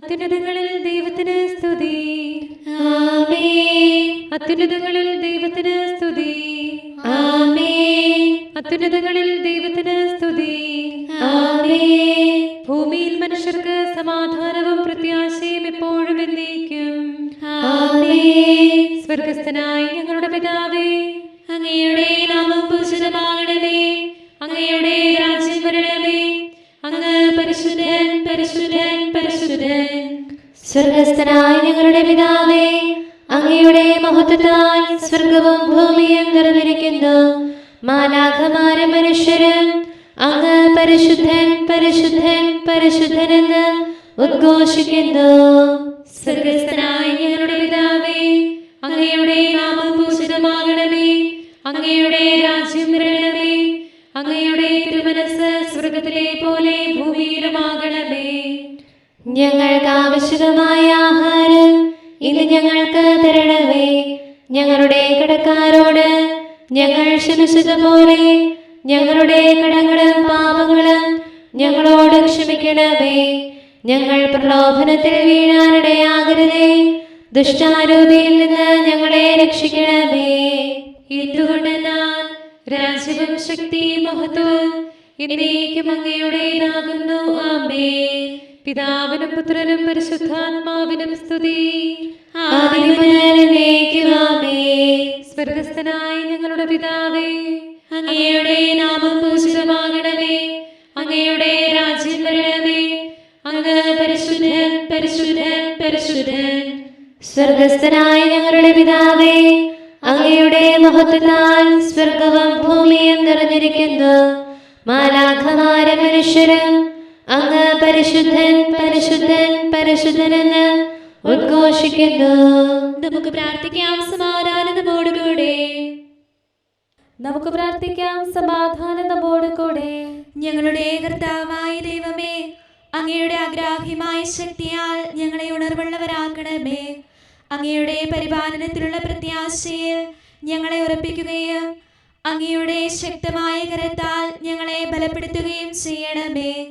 അത്യുന്നതങ്ങളിൽ ദൈവത്തിന് സ്തുതി. ആമേൻ. അത്യുന്നതങ്ങളിൽ ദൈവത്തിന് സ്തുതി. ആമേൻ. അത്യുന്നതങ്ങളിൽ ദൈവത്തിന് സ്തുതി. ആമേൻ. ഭൂമിയിൽ മനുഷ്യർക്ക് സമാധാനവും പ്രത്യാശയും എപ്പോഴും എന്നേക്കും. ആമേൻ. സ്വർഗസ്ഥനായ ഞങ്ങളുടെ പിതാവേ, അങ്ങയുടെ നാമം പൂജിതമാകണമേ. അങ്ങയുടെ രാജ്യം വരണമേ. അങ്ങ് പരിശുദ്ധൻ, പരിശുദ്ധൻ, പരിശുദ്ധൻ. സ്വർഗസ്ഥനായ ഞങ്ങളുടെ പിതാവേ, അങ്ങയുടെ മഹത്വത്താൽ സ്വർഗവും ഭൂമിയും നിറഞ്ഞിരിക്കുന്നു. മാലാഖമാരും മനുഷ്യരും അങ്ങ് പരിശുദ്ധൻ, പരിശുദ്ധൻ, പരിശുദ്ധനെന്ന് ഉദ്ഘോഷിക്കുന്നു. സ്വർഗസ്ഥനായ ഞങ്ങളുടെ പിതാവേ, അങ്ങയുടെ നാമം പൂജിതമാകണമേ. അങ്ങയുടെ രാജ്യം വരണമേ. അങ്ങയുടെ തിരുമനസ്സ് സ്വർഗത്തിലെ പോലെ ഭൂമിയിലുമാകണമേ. ഞങ്ങൾക്ക് ആവശ്യമായ ആഹാരം ഇന്ന് ഞങ്ങൾക്ക് തരണമേ. ഞങ്ങളുടെ കടക്കാരോട് ഞങ്ങൾ ക്ഷമിച്ചതുപോലെ ഞങ്ങളുടെ കടങ്ങളും പാപങ്ങളും ഞങ്ങളോട് ക്ഷമിക്കണമേ. ഞങ്ങൾ പ്രലോഭനത്തിൽ വീഴാനിടയാകരുതേ. ദുഷ്ടാരൂപിയിൽ നിന്ന് ഞങ്ങളെ രക്ഷിക്കണമേ. എന്തുകൊണ്ടെന്നാൽ രാജ്യവും ശക്തിയും മഹത്വവും എന്നേക്കും അങ്ങയുടേതാകുന്നു. ആമേൻ. പിതാവിനും പുത്രനും പരിശുദ്ധാത്മാവിനും സ്തുതി. ആദിയും മുതൽ എന്നേക്കും ആമേൻ. സ്വർഗസ്ഥനായ ഞങ്ങളുടെ പിതാവേ, അങ്ങയുടെ നാമം പൂജിതമാകണമേ. അങ്ങയുടെ രാജ്യം വരണമേ. അങ്ങ് പരിശുദ്ധൻ, പരിശുദ്ധൻ, പരിശുദ്ധൻ. സ്വർഗസ്ഥനായ ഞങ്ങളുടെ പിതാവേ, അങ്ങയുടെ മഹത്വത്താൽ സ്വർഗവും ഭൂമിയും നിറഞ്ഞിരിക്കുന്നു. മാലാഖമാരും മനുഷ്യരും അങ്ങ് പരിശുദ്ധൻ, പരിശുദ്ധൻ, പരിശുദ്ധനെന്ന് ഉദ്ഘോഷിക്കുന്നു. നമുക്ക് പ്രാർത്ഥിക്കാം. സമാധാനം നമ്മോടുകൂടെ. നമുക്ക് പ്രാർത്ഥിക്കാം. സമാധാനം നമ്മോട് കൂടെ. ഞങ്ങളുടെ കർത്താവായ ദൈവമേ, അങ്ങയുടെ അഗ്രാഹ്യമായ ശക്തിയാൽ ഞങ്ങളെ ഉണർവുള്ളവരാക്കണമേ. അങ്ങയുടെ പരിപാലനത്തിലുള്ള പ്രത്യാശയിൽ ഞങ്ങളെ ഉറപ്പിക്കുകയും അങ്ങയുടെ ശക്തമായ കരത്താൽ ഞങ്ങളെ ബലപ്പെടുത്തുകയും ചെയ്യണമേ.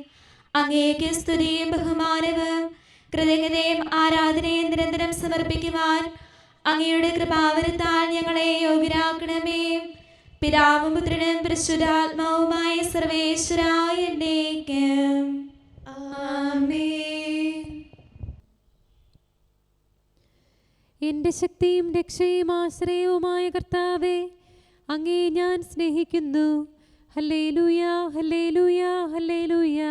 അങ്ങേക്ക് സ്തുതിയും ബഹുമാനവും കൃതജ്ഞതയും ആരാധനയും നിരന്തരം സമർപ്പിക്കുവാൻ അങ്ങയുടെ കൃപാവരത്താൽ ഞങ്ങളെ യോഗ്യരാക്കണമേ. പിതാവും പുത്രനും പരിശുദ്ധാത്മാവുമായ സർവേശ്വരായ എന്നേക്കും. ആമേൻ. എന്റെ ശക്തിയും രക്ഷയും ആശ്രയവുമായ കർത്താവേ, അങ്ങേ ഞാൻ സ്നേഹിക്കുന്നു. ഹല്ലേലൂയ, ഹല്ലേലൂയ, ഹല്ലേലൂയ.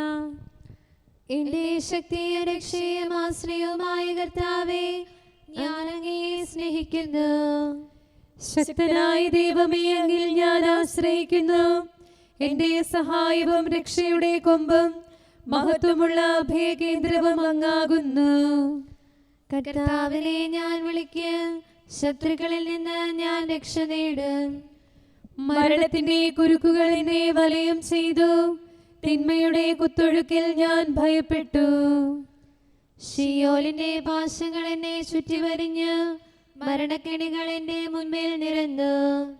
എന്റെ ശക്തിയും രക്ഷയും ആശ്രയവുമായ കർത്താവേ, ഞാൻ അങ്ങയെ സ്നേഹിക്കുന്നു. ശക്തനായ ദൈവമേ, അങ്ങിൽ ഞാൻ ആശ്രയിക്കുന്നു. എന്റെ സഹായവും രക്ഷയുടെ കൊമ്പും മഹത്വമുള്ള അഭയകേന്ദ്രവും അങ്ങാകുന്നു. കർത്താവിനെ ഞാൻ വിളിക്കും. ശത്രുക്കളിൽ നിന്ന് ഞാൻ രക്ഷ നേടും. മരണത്തിന്റെ കുരുക്കുകൾ എന്നെ വലയം ചെയ്തു. തിന്മയുടെ കുത്തൊഴുക്കിൽ ഞാൻ ഭയപ്പെട്ടു. ശിയോലിന്റെ പാശങ്ങൾ എന്നെ ചുറ്റിവരിഞ്ഞു. മരണക്കെണികൾ എന്റെ മുൻപിൽ നിരന്നു.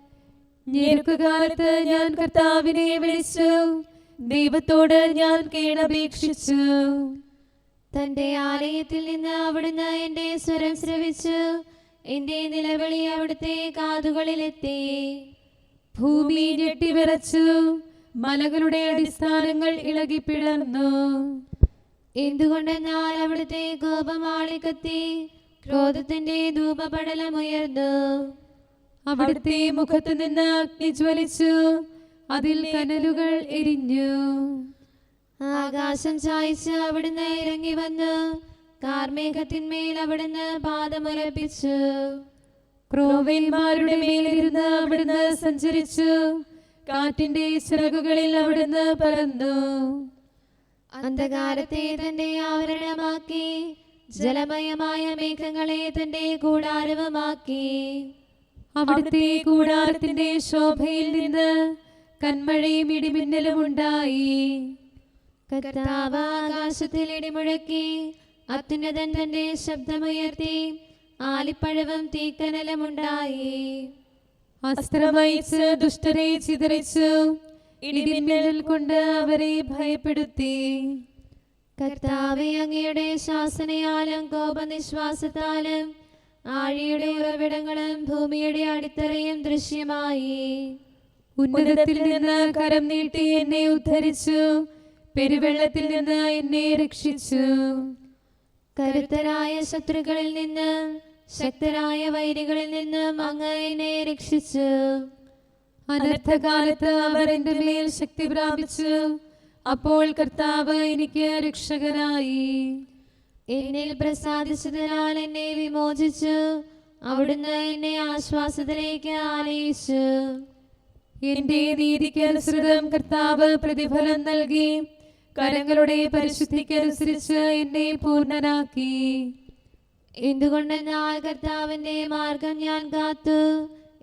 ഞെരുക്കുകാലത്ത് ഞാൻ കർത്താവിനെ വിളിച്ചു. ദൈവത്തോട് ഞാൻ കേണപേക്ഷിച്ചു. തന്റെ ആലയത്തിൽ നിന്ന് അവിടുന്ന് എന്റെ സ്വരം ശ്രവിച്ചു. എന്റെ നിലവിളി അവിടുത്തെ കാതുകളിലെത്തി. ഭൂമി ഞെട്ടിവിറച്ചു. മലകളുടെ അടിസ്ഥാനങ്ങൾ ഇളകിപ്പിളർന്നു. എന്തുകൊണ്ടെന്നാൽ അവിടുത്തെ കോപം ആളിക്കത്തി. ക്രോധത്തിന്റെ ധൂപപടലമുയർന്നു. അവിടുത്തെ മുഖത്തു നിന്ന് അഗ്നി ജ്വലിച്ചു. അതിൽ കനലുകൾ എരിഞ്ഞു. ആകാശം ചായ്ച്ച് അവിടുന്ന് ഇറങ്ങി വന്നു. കാർമേഘത്തിന്മേൽ അവിടുന്ന് പാദമുറപ്പിച്ചു. ക്രോവേന്മാരുടെ മേലിരുന്ന് അവിടുന്ന് സഞ്ചരിച്ചു. കാറ്റിന്റെ ചിറകുകളിൽ അവിടുന്ന് പറന്നു. അന്ധകാരത്തെ തന്റെ ആവരണമാക്കി. ജലമയമായ മേഘങ്ങളെ തന്റെ കൂടാരവുമാക്കി. അവിടുത്തെ കൂടാരത്തിന്റെ ശോഭയിൽ നിന്ന് കന്മഴയും ഇടിമിന്നലും ഉണ്ടായി. കർത്താവ് ആകാശത്തിൽ ഇടിമുഴക്കി. അത്യുന്നതൻ തന്റെ ശബ്ദമുയർത്തി. ആലിപ്പഴവും തീക്കനലുമുണ്ടായി. അസ്ത്രമയച്ച് ദുഷ്ടരെ ചിതറിച്ചു. ഇടിമിന്നൽ കൊണ്ട് അവരെ ഭയപ്പെടുത്തി. കർത്താവേ, അങ്ങയുടെ ശാസനയാലും കോപനിശ്വാസത്താലും ആഴിയുടെ ഉറവിടങ്ങളും ഭൂമിയുടെ അടിത്തറയും ദൃശ്യമായി. ഉന്നതത്തിൽ നിന്ന് കരം നീട്ടി എന്നെ ഉദ്ധരിച്ചു, പെരുവെള്ളത്തിൽ നിന്ന് എന്നെ രക്ഷിച്ചു. കരുത്തരായ ശത്രുക്കളിൽ നിന്നും ശക്തരായ വൈരികളിൽ നിന്നും അങ്ങ് എന്നെ രക്ഷിച്ചു. അനർത്ഥകാലത്ത് അവർ എന്റെ മേൽ ശക്തി പ്രാപിച്ചു, അപ്പോൾ കർത്താവ് എനിക്ക് രക്ഷകനായി. എന്നിൽ പ്രസാദിച്ചതിനാൽ എന്നെ വിമോചിച്ചു, അവിടുന്ന് എന്നെ ആശ്വാസത്തിലേക്ക് ആനയിച്ചു. എന്റെ നീതിക്ക് അനുസൃതം കർത്താവ് പ്രതിഫലം നൽകി, കരങ്ങളുടെ പരിശുദ്ധിക്കനുസരിച്ച് എന്നെ പൂർണ്ണനാക്കി. എന്തുകൊണ്ടെന്നാൽ കർത്താവിന്റെ മാർഗം ഞാൻ കാത്തു,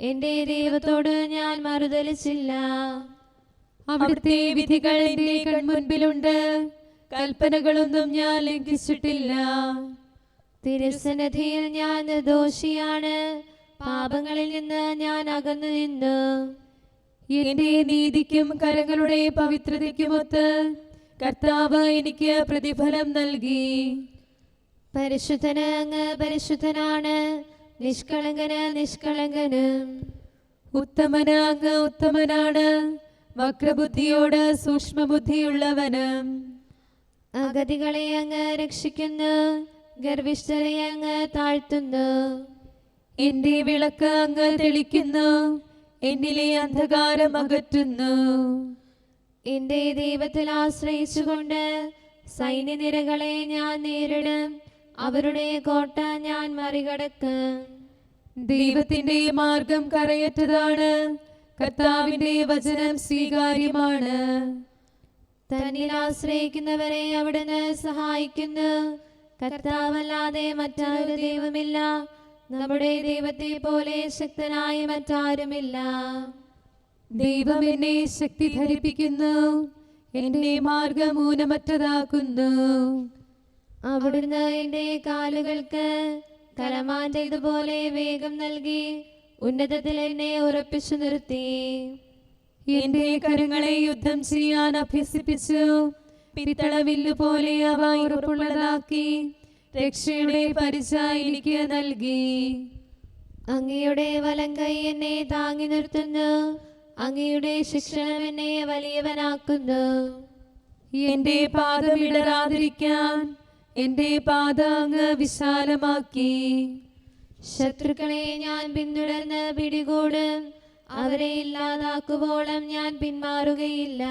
എന്റെ ദൈവത്തോട് ഞാൻ മറുതലിച്ചില്ല. അവിടുത്തെ വിധികൾ എന്റെ കൺമുൻപിലുണ്ട്, കൽപ്പനകളൊന്നും ഞാൻ ലംഘിച്ചിട്ടില്ല. തിരുസന്നിധിയിൽ ഞാൻ നിർദോഷിയാണ്, പാപങ്ങളിൽ നിന്ന് ഞാൻ അകന്നു നിന്നു. എന്റെ നീതിക്കും കരങ്ങളുടെ പവിത്രതയ്ക്കുമൊത്ത് കർത്താവ് എനിക്ക് പ്രതിഫലം നൽകി. പരിശുദ്ധന് അങ്ങ് പരിശുദ്ധനാണ്, നിഷ്കളങ്കന് നിഷ്കളങ്കനും. ഉത്തമന് അങ്ങ് ഉത്തമനാണ്, വക്രബുദ്ധിയോട് സൂക്ഷ്മബുദ്ധിയുള്ളവനും. അഗതികളെ അങ്ങ് രക്ഷിക്കുന്നു, ഗർവിഷ്ഠരെ അങ്ങ് താഴ്ത്തുന്നു. എന്റെ വിളക്ക് അങ്ങ് തെളിക്കുന്നു, എന്നിലെ അന്ധകാരം അകറ്റുന്നു. എന്റെ ദൈവത്തിൽ ആശ്രയിച്ചുകൊണ്ട് സൈന്യനിരകളെ ഞാൻ നേരിടും, അവരുടെ കോട്ട ഞാൻ മറികടക്കും. ദൈവത്തിന്റെ മാർഗം കറയറ്റതാണ്, കർത്താവിന്റെ വചനം സ്വീകാര്യമാണ്. തന്നിൽ ആശ്രയിക്കുന്നവരെ അവിടുന്ന് സഹായിക്കുന്നു. കർത്താവല്ലാതെ മറ്റൊരു ദൈവമില്ല, നമ്മുടെ ദൈവത്തെ പോലെ ശക്തനായ മറ്റാരുമില്ല. ദൈവം എന്നെ ശക്തി ധരിപ്പിക്കുന്നു, എന്റെ മാർഗം ഊനമറ്റതാക്കുന്നു. അവിടുന്ന് എന്റെ കാലുകൾക്ക് കലമാൻ്റെതുപോലെ വേഗം നൽകി, ഉന്നതത്തിൽ എന്നെ ഉറപ്പിച്ചു നിർത്തി. എന്റെ കരങ്ങളെ യുദ്ധം ചെയ്യാൻ അഭ്യസിപ്പിച്ചു, പിത്തളവില്ലു പോലെ അവ ഉറപ്പുള്ളതാക്കി, രക്ഷയുടെ പരിച എനിക്ക് നൽകി. അങ്ങയുടെ വലങ്കൈ എന്നെ താങ്ങി നിർത്തുന്നു, അങ്ങയുടെ ശിക്ഷണം എന്നെ വലിയവനാക്കുന്നു. എന്റെ പാദം ഇടറാതിരിക്കാൻ എന്റെ പാദ അങ്ങ് വിശാലമാക്കി. ശത്രുക്കളെ ഞാൻ പിന്തുടർന്ന് പിടികൂടും, അവരെ ഇല്ലാതാക്കുവോളം ഞാൻ പിന്മാറുകയില്ല.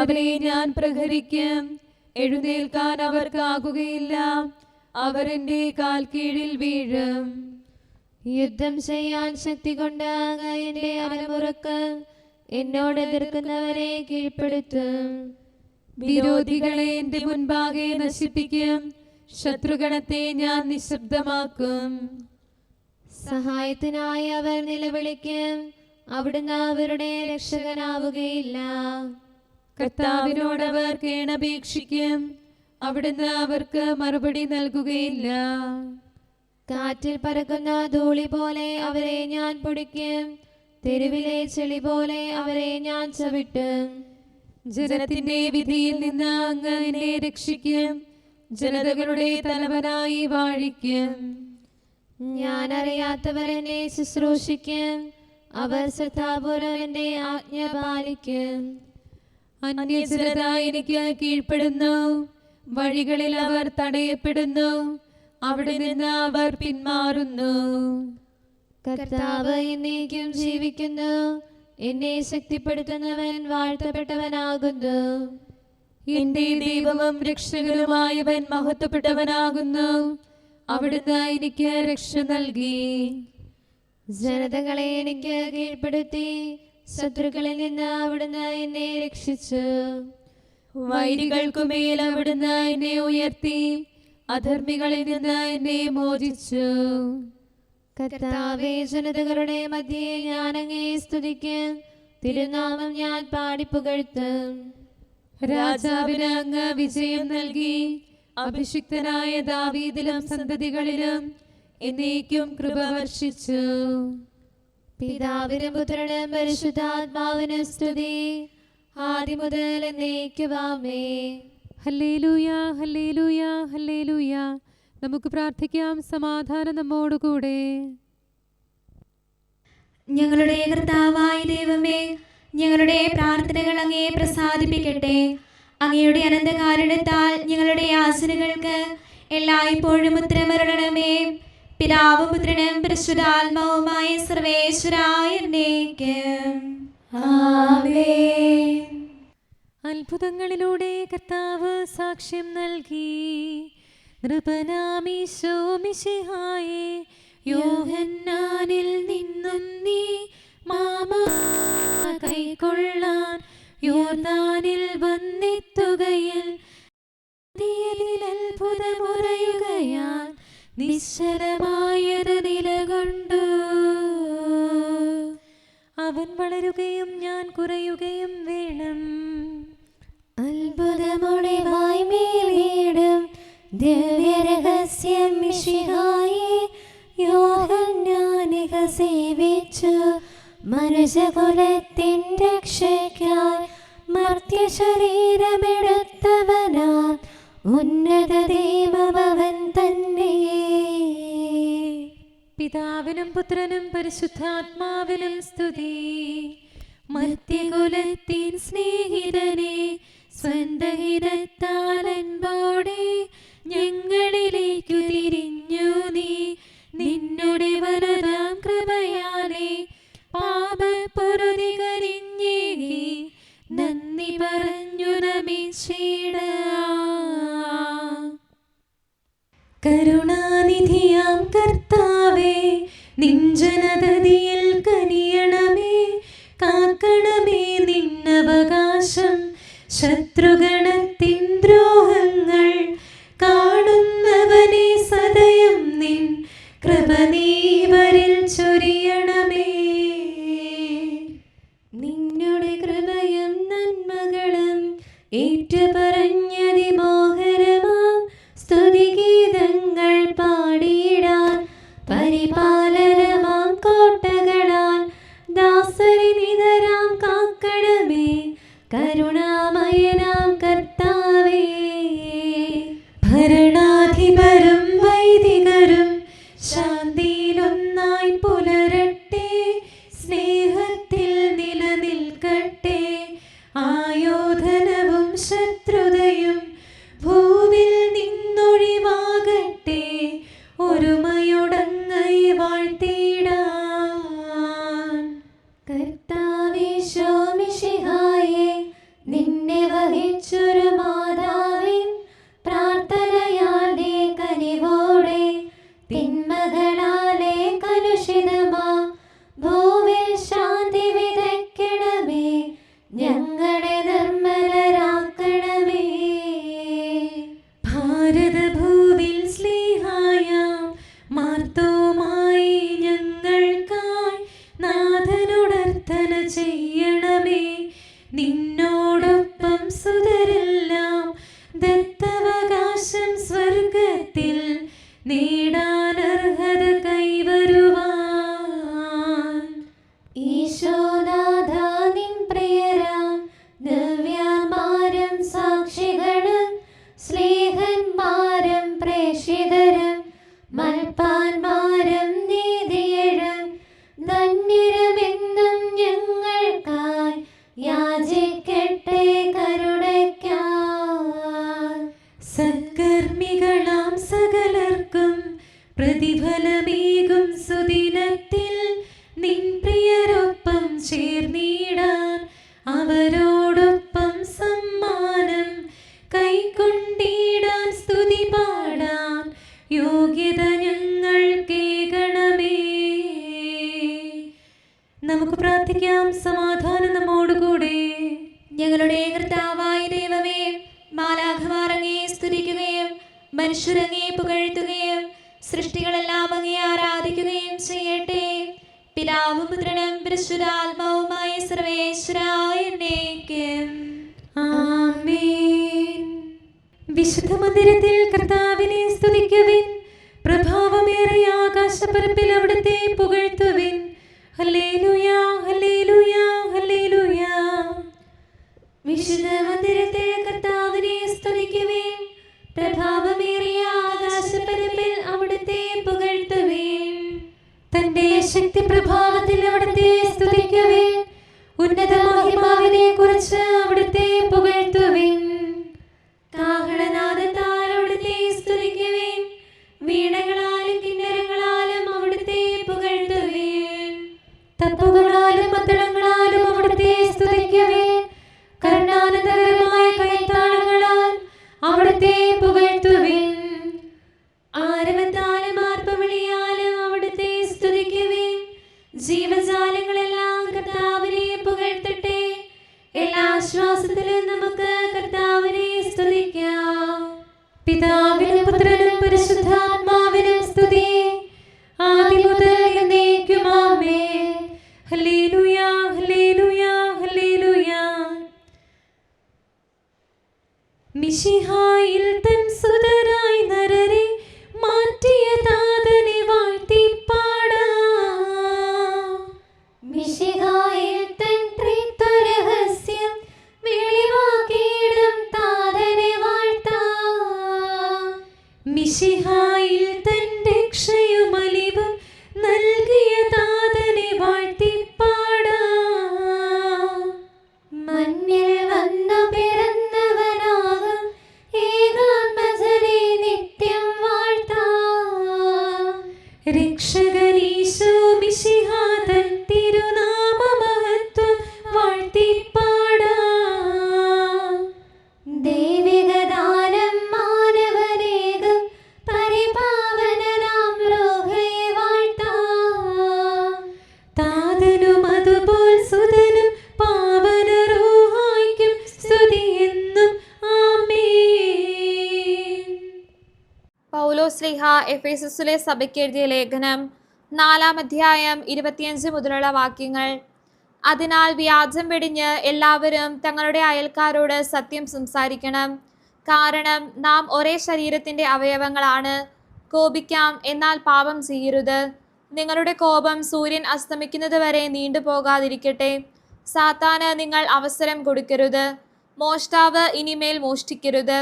അവരെ ഞാൻ പ്രഹരിക്കും, എഴുന്നേൽക്കാൻ അവർക്കാകുകയില്ല, അവരെന്റെ കാൽ കീഴിൽ വീഴും. യുദ്ധം ചെയ്യാൻ ശക്തി കൊണ്ട് അങ്ങ് എന്റെ അരമുറക്ക്, എന്നോട് എതിർക്കുന്നവരെ കീഴ്പ്പെടുത്തും. വിരോധികളെ എന്റെ മുൻപാകെ നശിപ്പിക്കും, ശത്രുഗണത്തെ ഞാൻ നിശബ്ദമാക്കും. സഹായത്തിനായി അവർ നിലവിളിക്കും, അവിടുന്ന് അവരുടെ രക്ഷകനാവുകയില്ല. കർത്താവിനോടവർ കേണപേക്ഷിക്കും, അവിടുന്ന് അവർക്ക് മറുപടി നൽകുകയില്ല. കാറ്റിൽ പറക്കുന്ന ധൂളി പോലെ അവരെ ഞാൻ പൊടിക്കും, തെരുവിലെ ചെളി പോലെ അവരെ ഞാൻ ചവിട്ടും. ജനത്തിന്റെ വിധിയിൽ നിന്ന് അങ്ങ് എന്നെ രക്ഷിക്കും, ജനതകളുടെ തലവനായി വാഴിക്കും. ഞാൻ അറിയാത്തവർ എന്നെ ശുശ്രൂഷിക്കും, അവർ ശ്രദ്ധാപൂർവം എന്റെ ആജ്ഞ പാലിക്കും. അന്യജനത എനിക്ക് കീഴ്പ്പെടുന്നു, വഴികളിൽ അവർ തടയപ്പെടുന്നു, അവിടെ നിന്ന് അവർ പിന്മാറുന്നു. കർത്താവ് എന്നേക്കും ജീവിക്കുന്നു, എന്നെ ശക്തിപ്പെടുത്തുന്നവൻ വാഴ്ത്തപ്പെട്ടവനാകുന്നു. എന്റെ ദൈവവും രക്ഷകനുമായവൻ മഹത്വപ്പെട്ടവനാകുന്നു, അവിടുന്ന് എനിക്ക് രക്ഷ നൽകി. ജനതകളെ എനിക്ക് കീഴ്പ്പെടുത്തി, ശത്രുക്കളിൽ നിന്ന് അവിടുന്ന് എന്നെ രക്ഷിച്ചു. വൈരികൾക്കുമേൽ അവിടുന്ന് എന്നെ ഉയർത്തി, അധർമ്മികളിൽ നിന്ന് എന്നെ മോചിച്ചു. കർത്താവേ, ജനതകളുടെ മധ്യേ ഞാൻ അങ്ങേ സ്തുതിക്കും, തിരുനാമം ഞാൻ പാടിപ്പുകഴ്ത്തും. രാജാവിന് അങ്ങ് വിജയം നൽകി, അഭിഷിക്തനായ ദാവീദിലും സന്തതികളിലും എന്നേക്കും കൃപ വർഷിച്ചു. പിതാവിനും പുത്രനും പരിശുദ്ധാത്മാവിനും സ്തുതി, ആദിമുതൽ എന്നേക്കുമാമേ. ഹല്ലേലൂയ, ഹല്ലേലൂയ, ഹല്ലേലൂയ. നമുക്ക് പ്രാർത്ഥിക്കാം. സമാധാനം നമ്മോടുകൂടെ. ഞങ്ങളുടെ കർത്താവായ ദൈവമേ, ഞങ്ങളുടെ പ്രാർത്ഥനകൾ അങ്ങേ പ്രസാദിപ്പിക്കട്ടെ. അങ്ങയുടെ അനന്തകാരുണ്യത്താൽ ഞങ്ങളുടെ യാചനകൾക്ക് എല്ലായ്പ്പോഴും ഉത്തരമരുളണമേ. പിതാവും പുത്രനും പരിശുദ്ധാത്മാവുമായ സർവേശ്വരായ എന്നേക്കും ആമേൻ. അത്ഭുതങ്ങളിലൂടെ കർത്താവ് സാക്ഷ്യം നൽകി. നൃപനാമീശോ മിശിഹായേ, യോഹന്നാനിൽ നിന്നും നീ മാമാ കൈക്കൊള്ളാൻ യോർദാനിൽ വന്നെത്തുകയിൽ അത്ഭുതമുറയുകയാൽ നിശ്ചലമായത് നിലകൊണ്ടു. അവൻ വളരുകയും ഞാൻ കുറയുകയും വേണം. അത്ഭുതമോടെ വായ്മേലിടും ദിവ്യരഹസ്യം മിശിഹായേ, യോഹന്നാനിക സേവിച്ചു മനുഷ്യകുലത്തിൻ രക്ഷയ്ക്കായി മർത്യശരീരമെടുത്തവനാ ഉന്നത ദൈവമവൻ തന്നെ. പിതാവിനും പുത്രനും പരിശുദ്ധാത്മാവിനും സ്തുതി. മർത്യകുലത്തിൻ സ്നേഹിതനെ സ്വന്തഹിതത്താൽ അൻപോടെ ഞങ്ങളിലേക്കു തിരിഞ്ഞു നീ. നിന്നുടെ വരദാം കൃപയാലെ പാപപ്പൊറുതി കരിഞ്ഞേകി നന്ദി പറഞ്ഞു നമിച്ചിടാം. കരുണാനിധിയാം കർത്താവേ, നിൻ ജനതതിയിൽ കനിയണമേ. കാക്കണമേ നിന്നവകാശം ശത്രുഗണത്തിൻ ദ്രോഹങ്ങൾ. കാണുന്നവനെ സദയം നിൻ കൃപ നീവരിൽ ചൊരിയണമേ. നിന്നുടെ കൃപയും നന്മകളും ഏറ്റുപറഞ്ഞതിമോഹരമാം സ്തുതിഗീതങ്ങൾ പാടിയിടാൻ പരിപാലനമാം കോട്ടകളാൽ ദാസരി നിതരാം കാക്കണമേ. കരുണാമയനാം കർത്താവേ, ഭരണാധിപരും വൈദികരും ശാന്തിയിലൊന്നായി പുലരട്ടെ. സ്നേഹത്തിൽ നിലനിൽക്കട്ടെ. ആയോധനവും ശത്രുതയും ഭൂവിൽ നിന്നൊഴിവാകട്ടെ. ഒരുമയോടങ്ങൈ വാഴ്ത്തിടാൻ. കർത്താവീശോ മിശിഹായേ, നിന്നെ വഹിച്ചൊരു മാതാവിൻ പ്രാർത്ഥനയാലെ കനിവോടെ തിന്മകളാലെ കലുഷിതമാ ഭൂവിൽ ശാന്തി വിതയ്ക്കണമേ. ഞങ്ങളെ നിർമ്മലരാക്കണമേ. ഭാരതഭൂവിൽ സ്ലീഹായാം മാർത്തോമായി ഞങ്ങൾക്കായി നാഥനോടർത്ഥന ചെയ്യണമേ. നിന്നോടൊപ്പം സുതരെല്ലാം ദത്തവകാശം സ്വർഗത്തിൽ നേടാനർഹത കൈവരുവാൻ. ഈശോനാഥ നിൻ പ്രിയരാം ദിവ്യന്മാരും സാക്ഷികളും സ്നേഹന്മാരും പ്രേക്ഷിതരും മൽപ്പാന്മാരും നീതിയഴും ധന്യരുമെന്നും ഞങ്ങൾക്കായി യാചിക്കട്ടെ കരുണയ്ക്കായി. സത്കർമ്മികളാം സകലർക്കും പ്രതിഫലമേകും സുദിനത്തിൽ നിൻ പ്രിയരൊപ്പം ചേർന്നിടാൻ അവരോടൊപ്പം സമ്മാനം കൈക്കൊണ്ടിടാൻ സ്തുതി പാടാൻ യോഗ്യത ഞങ്ങൾ കേൾക്കണമേ. നമുക്ക് പ്രാർത്ഥിക്കാം. സമാധാനം നമ്മോടുകൂടെ. ഞങ്ങളുടെ കർത്താവായ ദൈവമേ, മാലാഖമാർ അങ്ങയെ സ്തുതിക്കുകയും മനുഷ്യരങ്ങയെ പുകഴ്ത്തുകയും സൃഷ്ടികളെല്ലാം അങ്ങയെ ആരാധിക്കുകയും ചെയ്യട്ടെ. പിതാവും പുത്രനും പരിശുദ്ധാത്മാവുമായ സർവേശ്വരായ എന്നേക്കും ആമേൻ. വിശുദ്ധ മന്ദിരത്തിൽ കർത്താവിനെ സ്തുതിക്കുവിൻ. പ്രഭാവമേറിയ ആകാശപ്പരപ്പിൽ അവിടുത്തെ പുകഴ്ത്തുവിൻ. ഹല്ലേലൂയ, ഹല്ലേലൂയ, ഹല്ലേലൂയ. വിശുദ്ധ മന്ദിരത്തിൽ കർത്താവിനെ സ്തുതിക്കുവിൻ. പ്രഭാവമേറിയ ആകാശപരപ്പിൽ അവിടുത്തെ പുകഴ്ത്തുവീൻ. തന്റെ ശക്തി പ്രഭാവത്തിൽ അവിടുത്തെ സ്തുതിക്കുവിൻ. ഉന്നത മഹിമാവിനെ കുറിച്ച് അവിടുത്തെ പുകഴ്ത്തുവിൻ. കാഹളനാദത്താൽ അവിടുത്തെ സ്തുതിക്കുവിൻ. വീണകളാലും കിന്നരങ്ങളാലും അവിടുത്തെ പുകഴ്ത്തുവീൻ. തപ്പുകളാലും മദ്ദളങ്ങളാലും അവിടുത്തെ സ്തുതിക്കുവിൻ. കരുണാനന്ദകരമായ കൈത്താളങ്ങളാൽ അവിടുത്തെ പുകഴ്ത്തുവിൻ. ആരവത്താലും ആർപ്പവിളിയാലും അവിടുത്തെ സ്തുതിക്കുവിൻ. ജീവജാലങ്ങളെല്ലാം കർത്താവിനെ പുകഴ്ത്തട്ടെ. എല്ലാ ശ്വാസത്തിലും നമുക്ക് കർത്താവിനെ സ്തുതിക്കാം. പിതാവിനും പുത്രനും പരിശുദ്ധാത്മാവിനും സ്തുതി, ആദ്യം മുതൽ എന്നേക്കും ആമേൻ. ഹല്ലേലൂയ, ഹല്ലേലൂയ, ഹല്ലേലൂയ. മിശിഹായിൽ തൻ സുതരായി നരരെ മാറ്റിയ താതനെ വാഴ്ത്തി പാടാം. മിശിഹായിൽ തൻ ത്രിത്വരഹസ്യം വെളിവാക്കിയിടും താതനെ വാഴ്ത്താം. മിശിഹായിൽ തൻ രക്ഷയും അലിവും നൽകിയ താതനെ വാഴ്ത്തി പാടാം. മണ്ണിൽ വന്നു പിറന്നവനാകും ഏകാത്മജനെ നിത്യം വാഴ്ത്താം. രക്ഷകനീശോ മിശിഹാ തൻ തിരുനാമമഹത്വം വാഴ്ത്തി പാടാം. ദൈവികദാനം മാനവനേകും പരിപാവനനാം ലോകയെ വാഴ്ത്താം. താതനും അതുപോൽ സുതനും പാവന റൂഹായ്ക്കും സ്തുതിയെന്നും ആമേൻ. പൗലോസ്ലീഹ എഫേസസിലെ സഭയ്ക്ക് എഴുതിയ ലേഖനം 4-ാം അധ്യായം 25 മുതലുള്ള വാക്യങ്ങൾ. അതിനാൽ വ്യാജം വെടിഞ്ഞ് എല്ലാവരും തങ്ങളുടെ അയൽക്കാരോട് സത്യം സംസാരിക്കണം. കാരണം നാം ഒരേ ശരീരത്തിൻ്റെ അവയവങ്ങളാണ്. കോപിക്കാം, എന്നാൽ പാപം ചെയ്യരുത്. നിങ്ങളുടെ കോപം സൂര്യൻ അസ്തമിക്കുന്നത് വരെ നീണ്ടുപോകാതിരിക്കട്ടെ. സാത്താന് നിങ്ങൾ അവസരം കൊടുക്കരുത്. മോഷ്ടാവ് ഇനിമേൽ മോഷ്ടിക്കരുത്.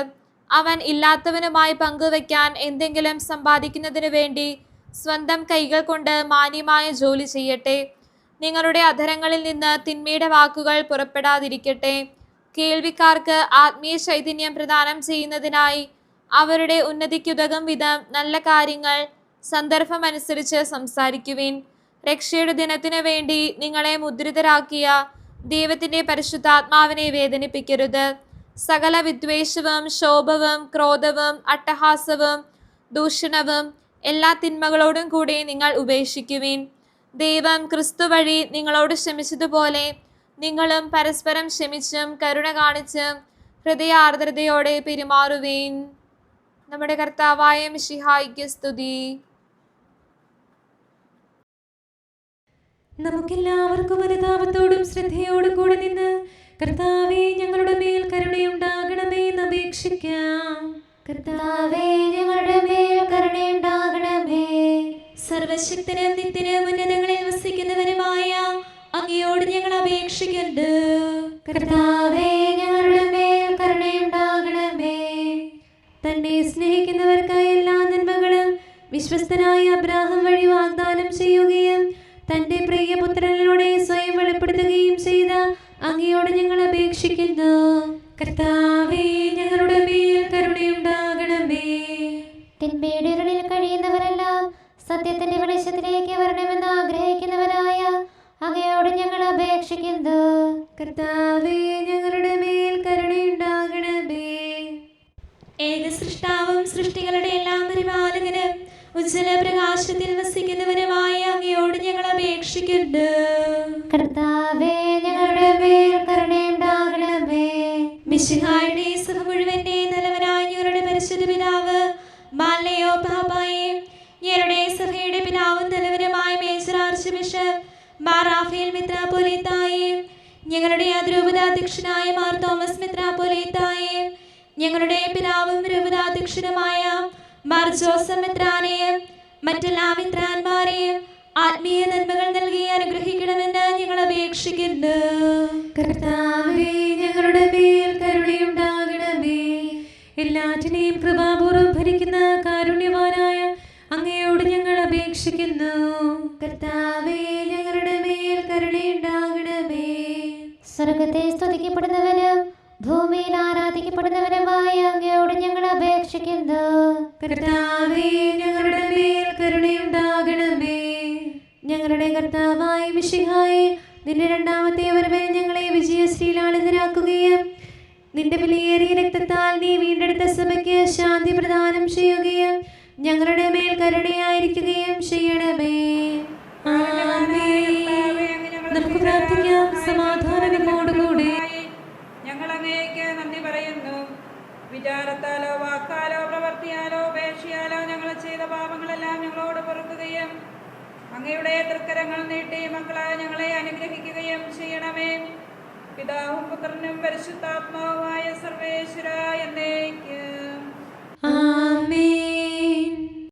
അവൻ ഇല്ലാത്തവനുമായി പങ്കുവയ്ക്കാൻ എന്തെങ്കിലും സമ്പാദിക്കുന്നതിനു വേണ്ടി സ്വന്തം കൈകൾ കൊണ്ട് മാന്യമായ ജോലി ചെയ്യട്ടെ. നിങ്ങളുടെ അധരങ്ങളിൽ നിന്ന് തിന്മയുടെ വാക്കുകൾ പുറപ്പെടാതിരിക്കട്ടെ. കേൾവിക്കാർക്ക് ആത്മീയ ചൈതന്യം പ്രദാനം ചെയ്യുന്നതിനായി അവരുടെ ഉന്നതിക്കുതകും വിധം നല്ല കാര്യങ്ങൾ സന്ദർഭമനുസരിച്ച് സംസാരിക്കുവിൻ. രക്ഷയുടെ ദിനത്തിനു വേണ്ടി നിങ്ങളെ മുദ്രിതരാക്കിയ ദൈവത്തിൻ്റെ പരിശുദ്ധാത്മാവിനെ വേദനിപ്പിക്കരുത്. സകല വിദ്വേഷവും ശോഭവും ക്രോധവും അട്ടഹാസവും ദൂഷണവും എല്ലാ തിന്മകളോടും കൂടി നിങ്ങൾ ഉപേക്ഷിക്കുവിൻ. ദൈവം ക്രിസ്തു വഴി നിങ്ങളോട് ക്ഷമിച്ചതുപോലെ നിങ്ങളും പരസ്പരം ക്ഷമിച്ചും കരുണ കാണിച്ചും ഹൃദയാർദ്രതയോടെ പെരുമാറുവീൻ. നമ്മുടെ കർത്താവായ മിശിഹായ്ക്ക് സ്തുതി. നമുക്കെല്ലാവർക്കും അനുതാപത്തോടും ശ്രദ്ധയോടും കൂടെ നിന്ന് കർത്താവേ ഞങ്ങളുടെ മേൽ കരുണയുണ്ടാകണമേ എന്ന് അപേക്ഷിക്കാം. കർത്താവേ ഞങ്ങളുടെ മേൽ കരുണയുണ്ടാകണമേ. സർവശക്തനും നിത്യനും ഉന്നതങ്ങളിൽ വസിക്കുന്നവനുമായ അങ്ങയോട് ഞങ്ങൾ അപേക്ഷിക്കുന്നു. കർത്താവേ ഞങ്ങളുടെ മേൽ കരുണയുണ്ടാകണമേ. തന്നെ സ്നേഹിക്കുന്നവർക്കായി എല്ലാ നന്മകളും വിശ്വസ്തനായ അബ്രാഹാം വഴി വാഗ്ദാനം ചെയ്യുകയും തന്റെ പ്രിയപുത്രനിലൂടെ സ്വയം വെളിപ്പെടുത്തുകയും ചെയ്ത അങ്ങയോട് ഞങ്ങൾ അപേക്ഷിക്കുന്നു. കർത്താവേ ഞങ്ങളുടെ മേൽ കരുണയുണ്ടാകണമേ. തിന്മയുടെ ഇരുളിൽ കഴിയുന്നവരെല്ലാം സത്യത്തിന്റെ വെളിച്ചത്തിലേക്ക് വരണമെന്ന് ആഗ്രഹിക്കുന്നവരായ അങ്ങയോട് ഞങ്ങൾ അപേക്ഷിക്കുന്നു. കർത്താവേ ഞങ്ങളുടെ മേൽ കരുണയുണ്ടാകണമേ. ഏക സൃഷ്ടാവും സൃഷ്ടികളുടെ എല്ലാം പരിപാലകനും ഉജ്ജ്വല പ്രകാശത്തിൽ വസിക്കുന്നവനുമായ അങ്ങയോട് ഞങ്ങൾ അപേക്ഷിക്കുന്നു. കർത്താവേ ഞങ്ങളുടെ മേൽ കരുണയുണ്ടാകണമേ. മിശിഹായുടെ സഭ മുഴുവന്റെ നല്ലവനായ ഞങ്ങളുടെ പരിശുദ്ധ പിതാവ് മാലയോ പാപ്പായെ, ഞങ്ങളുടെ സഭയുടെ പിതാവും നല്ലവനുമായ major archbishop Mar Raphael മെത്രാപ്പോലീത്തായെ, ഞങ്ങളുടെ അതിരൂപതാധ്യക്ഷനായ മാർ തോമസ് മെത്രാപ്പോലീത്തായെ, ഞങ്ങളുടെ പിതാവും രൂപതാധ്യക്ഷനുമായ മാർ ജോസഫ് മെത്രാനെയും മറ്റെല്ലാ മെത്രാന്മാരെയും ആത്മീയ നന്മകൾ നൽകി അനുഗ്രഹിക്കണമെന്ന് ഞങ്ങൾ അപേക്ഷിക്കുന്നു. കർത്താവേ ഞങ്ങളുടെ മേൽ കരുണയുണ്ടാകണമേ. എല്ലാറ്റിനെയും കൃപാപൂർവ്വം ഭരിക്കുന്ന കാരുണ്യവാനായ അങ്ങയോട് ഞങ്ങൾ അപേക്ഷിക്കുന്നു. കർത്താവേ, ഞങ്ങളുടെ മേൽ കരുണയുണ്ടാകണമേ. സ്വർഗത്തെ സ്തുതിക്കപ്പെടുന്നവനും ഭൂമിയിൽ ആരാധിക്കപ്പെടുന്നവനുമായ അങ്ങയോട് ഞങ്ങൾ അപേക്ഷിക്കുന്നു. കർത്താവേ, ഞങ്ങളുടെ മേൽ കരുണയുണ്ടാകണമേ. ഞങ്ങളുടെ കർത്താവായ മിശിഹായേ, നിന്റെ രണ്ടാമത്തെ വരവിൽ ഞങ്ങളെ വിജയശ്രീലാളിതരാക്കുകയും നിന്റെ വിലയേറിയ രക്തത്താൽ നീ വീണ്ടെടുത്ത സഭയ്ക്ക് ശാന്തി പ്രദാനം ചെയ്യുകയും ഞങ്ങളുടെ മേൽ കരുണയായിരിക്കുകയും ചെയ്യണമേ. നമുക്ക് പ്രാർത്ഥിക്കാം. സമാധാനത്തോടുകൂടി ഞങ്ങൾ അങ്ങേക്ക് നന്ദി പറയുന്നു. വിചാരത്താലോ വാക്കാലോ പ്രവർത്തിയാലോ ഉപേക്ഷയാലോ ഞങ്ങൾ ചെയ്ത പാപങ്ങളെല്ലാം ഞങ്ങളോട് പൊറുക്കുകയും അങ്ങയുടെ തൃക്കരങ്ങൾ നീട്ടി മക്കളായ ഞങ്ങളെ അനുഗ്രഹിക്കുകയും ചെയ്യണമേ. പിതാവും പുത്രനും പരിശുദ്ധാത്മാവുമായ സർവേശ്വര എന്നേക്കും